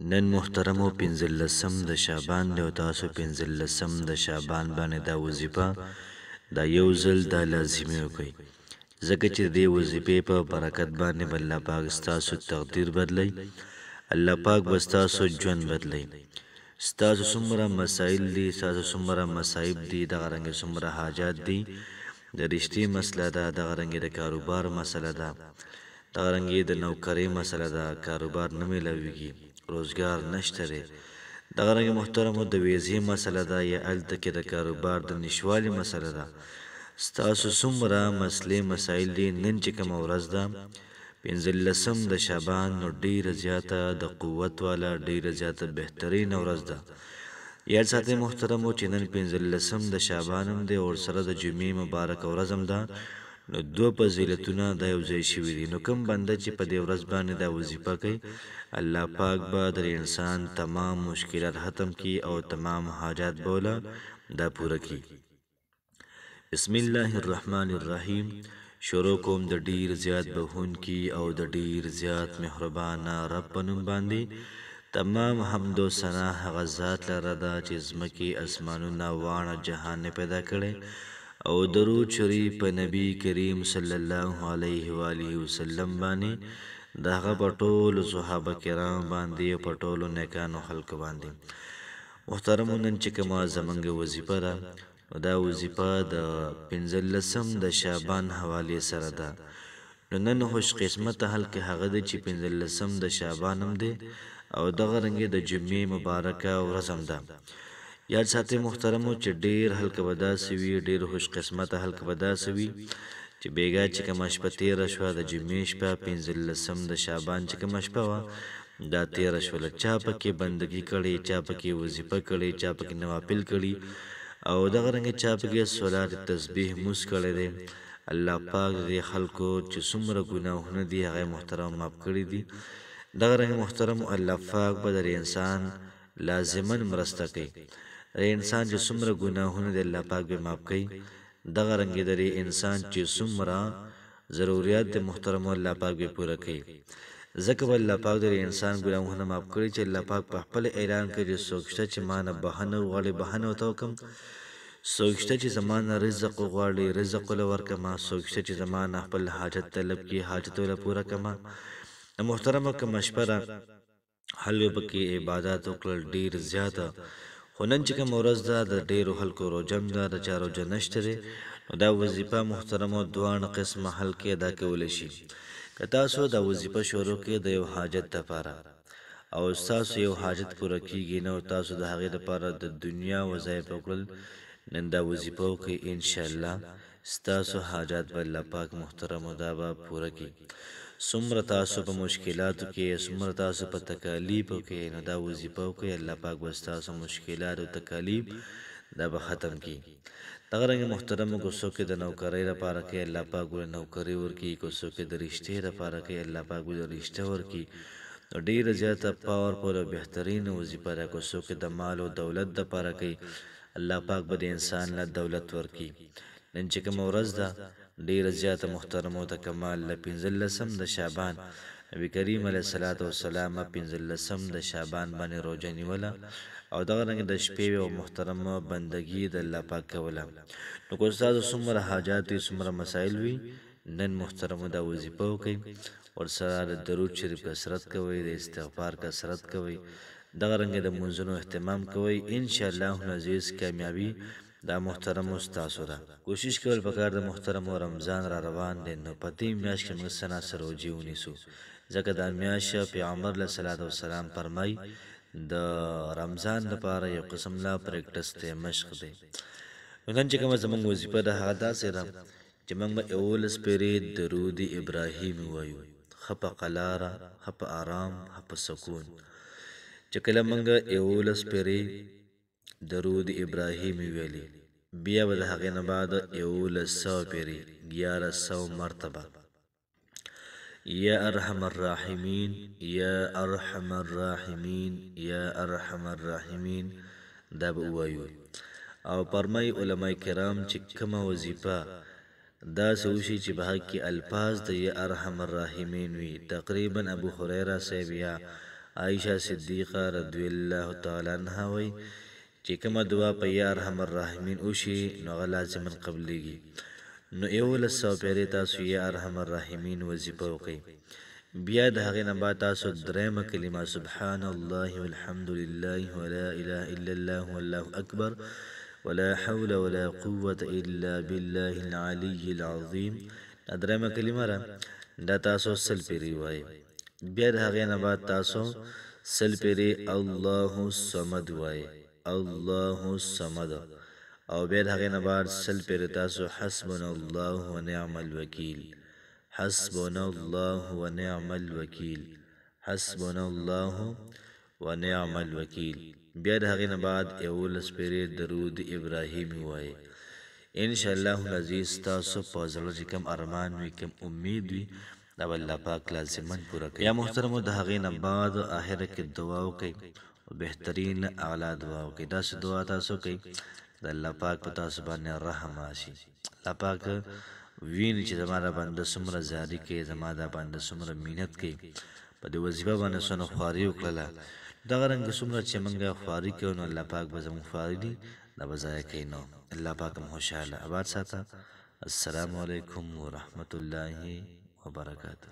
نن محترمو 15 د شعبان دی او تاسو 15 د شعبان باندې دا وظیفه دا یو ځل دا لازمي وکړئ ځکه چې د دې وظیفې په برکت باندې به الله پاک ستاسو تقدیر بدلی الله پاک به ستاسو ژوند بدلی ستاسو څومره مسایل دي ستاسو څومره مصایب دي دغه رنګې څومره حاجات دي د رشتې مسله ده دغه رنګې د کاروبار مسله ده دغه رنګې د نوکرۍ مسله ده کاروبار نه میلاویږي روزګار نشته دی دغه رنګې محترمو د ویزې مسله ده یا هلته کې د کاروبار د نشوالي مسله ده ستاسو څومره مسلې مسایل دي نن چې کومه ورځ ده 15 د شعبان نو ډیره زیاته د قوت والا ډیره زیاته بهترین ورځ ده یاد ساتئ محترمو چې نن 15 د شعبان هم دی او سره د جمعې مبارک ورځ هم ده نو دو فضیلتونه د یو ځای شوي دي نو کوم بنده چې په دې ورځ باندې دا وظیفه کوي الله پاک به د انسان تمام مشکلات ختم کی او تمام حاجات بوله دا پوره کی بسم الله الرحمن الرحیم شروع کوم د ډیر زیات بهون کی او د ډیر زیات مهربان رب په نوم باندې تمام حمد و ثنا هغه ذات لره ده چې ځمکې اسمانونه واڼه جهان پیدا کړي او درود شریف په نبی کریم صلی الله علیه و آله وسلم باندې دغه په ټولو صحابه کرام باندې په ټولو نیکانو خلق باندې محترمو نن چې کومه زمونږ وظیفه ده نو دا وظیفه د 15 د شعبان حواله سره ده نو نن خوش قسمت حل کې هغه د چې 15 د شعبان هم دی او دغه رنګې د جمعې مبارکه ورځ هم ده یاد ساتئ محترمو چې ډیر حلقه به داسې وي ډیر خوش قسمته حلقه به داسې وي چې بیګا چې کومه شپه تېره شوه د جمعې شپه 15 د شعبان چې کومه شپه وه دا تېره شوله چا پکې بندګي کړې چا پکې وظیفه کړې چا پکې نوافل کړي او دغه رنګې چا پکې صلات تسبیح موس کړی دی الله پاک دې خلکو چې څومره ګناهونه دي هغه محترم معاف کړي دي دغه رنګ محترم الله پاک به د انسان لازما مرسته کوي انسان چې څومره ګناهونه د الله پاک به معاف کوي دغه رنګ د انسان چې څومره ضرورت د محترم الله پاک به پوره کوي ځکه الله پاک د انسان ګناهونه معاف کړي چې الله پاک په خپل اعلان کوي سوچته چې مان بهانه غواړي بهانه وته کوم سوچته چې زمان رزق غواړي رزق له ورکما سوچته چې زمان خپل حاجت طلب کی حاجت له پوره کما محترم کوم شپره حل وبکې عبادت وکړل ډیر زیاته خو نن چې کوم ورځ ده د ډیرو خلکو روجم ده د چا روجه نشته دی نو دا وظیفه محترمو دوانه قسمه حل کې ادا کولی شي که تاسو دا وظیفه شروع کړئ د یو حاجت دپاره او ستاسو یو حاجت پوره کیږي نو تاسو د هغې دپاره د دنیا وظایف وکړل نن دا وظیفه وکړئ انشاءالله ستاسو حاجات به الله پاک محترمو دا به پوره کړي څومره تاسو په مشکلاتو کې څومره تاسو په تکالیفو کې نو دا وظیفه وکړئ الله پاک به ستاسو مشکلات او تکالیف دا به ختم کړي دغه رنګ محترمو کو څوک د نوکرۍ لپاره کې الله پاک ول نوکرۍ ورکړي کو څوک د رشتې لپاره کې الله پاک ول رشته ورکړي نو ډیره زیاته پاورفل او بهترین وظیفه ده کو څوک د مال او دولت لپاره کې الله پاک به د انسان له دولت ورکړي نن چې کوم ورځ ده ډیر زیاته محترمو ته کمال ل 15 د شعبان نبی کریم علیه الصلاۃ والسلام 15 د شعبان باندې روزه نیوله او دغه رنګ د شپې او محترمه بندگی د الله پاک کوله نو کو تاسو څومره حاجات څومره مسائل وي نن محترمو دا وظیفه وکړي او سره د درود شریف کثرت کوي د استغفار کثرت کوي دغه رنګ د منځونو اهتمام کوي ان شاء الله عزیز کامیابی دا محترم استاسو را کوشش کول پکار د محترم رمضان را روان دي نو پدې میاش کې موږ سنا سره وجیونی سو ځکه دا میاش پیغمبر علیه الصلاۃ والسلام فرمای د رمضان لپاره یو قسم لا پریکټس ته مشق دی نن چې کوم زموږ وظیفه ده هغه داسې ده چې موږ به اولس پیری درود ابراهیم وایو خپ قلاره خپ آرام خپ سکون چې کله موږ اولس پیری درود ابراهیم ویلی بیا به د هغې نه بعد 1100 پیری 1100 مرتبه یا ارحم الراحمین یا ارحم الراحمین یا ارحم الراحمین دا به ووایو او فرمای علماء کرام چې کومه وظیفه دا سوشي چې به کې الفاظ د یا ارحم الراحمین وي تقریبا ابو هريره صاحب یا عائشہ صدیقه رضی الله تعالی عنها وای چې کومه دعا په یا ارحم الراحمین وشي نو هغه لازما قبلیږي. نو 1100 پیرې تاسو یا ارحم الراحمین وظیفه وکئ. بیا د هغې نه بعد تاسو درېیمه کلمه سبحان الله والحمد لله ولا اله الا الله والله اکبر ولا حول ولا قوة الا بالله العلي العظيم دا درېیمه کلمه را دا تاسو سل پیرې وایئ. بیا د هغې نه بعد تاسو سل پیرې الله الصمد وایئ، الله الصمد. او بیا د هغې نه بعد سل پیرې تاسو حسبنا الله ونعم الوکیل، حسبنا الله ونعم الوکیل، حسبنا الله ونعم الوکیل. بیا د هغې نه بعد 11 پیرې درود ابراهیمي وایئ. ان شاء الله العزیز تاسو په زړه چې کوم ارمان وي، کوم امید وي، دا به الله پاک لازماً پوره کوي. یا محترمو د هغې نه بعد آخره کې دعا وکئ او بهترین اعلی دعا وکئ. داسې دعا تاسو کوئ د الله پاک په تاسو باندې رحم راشي. الله پاک ویني چې زما دا بنده څومره زیاري کوي، زما دا بنده څومره مینت کوي، په دې وظیفه باندې څونه خواري وکړله. دغه رنګه څومره چې موږ خواري کوو نو الله پاک به زموږ خواري دي دا به ضایع کوي. نو الله پاک مو خوشحاله آباد ساته. السلام علیکم ورحمة الله وبرکاته.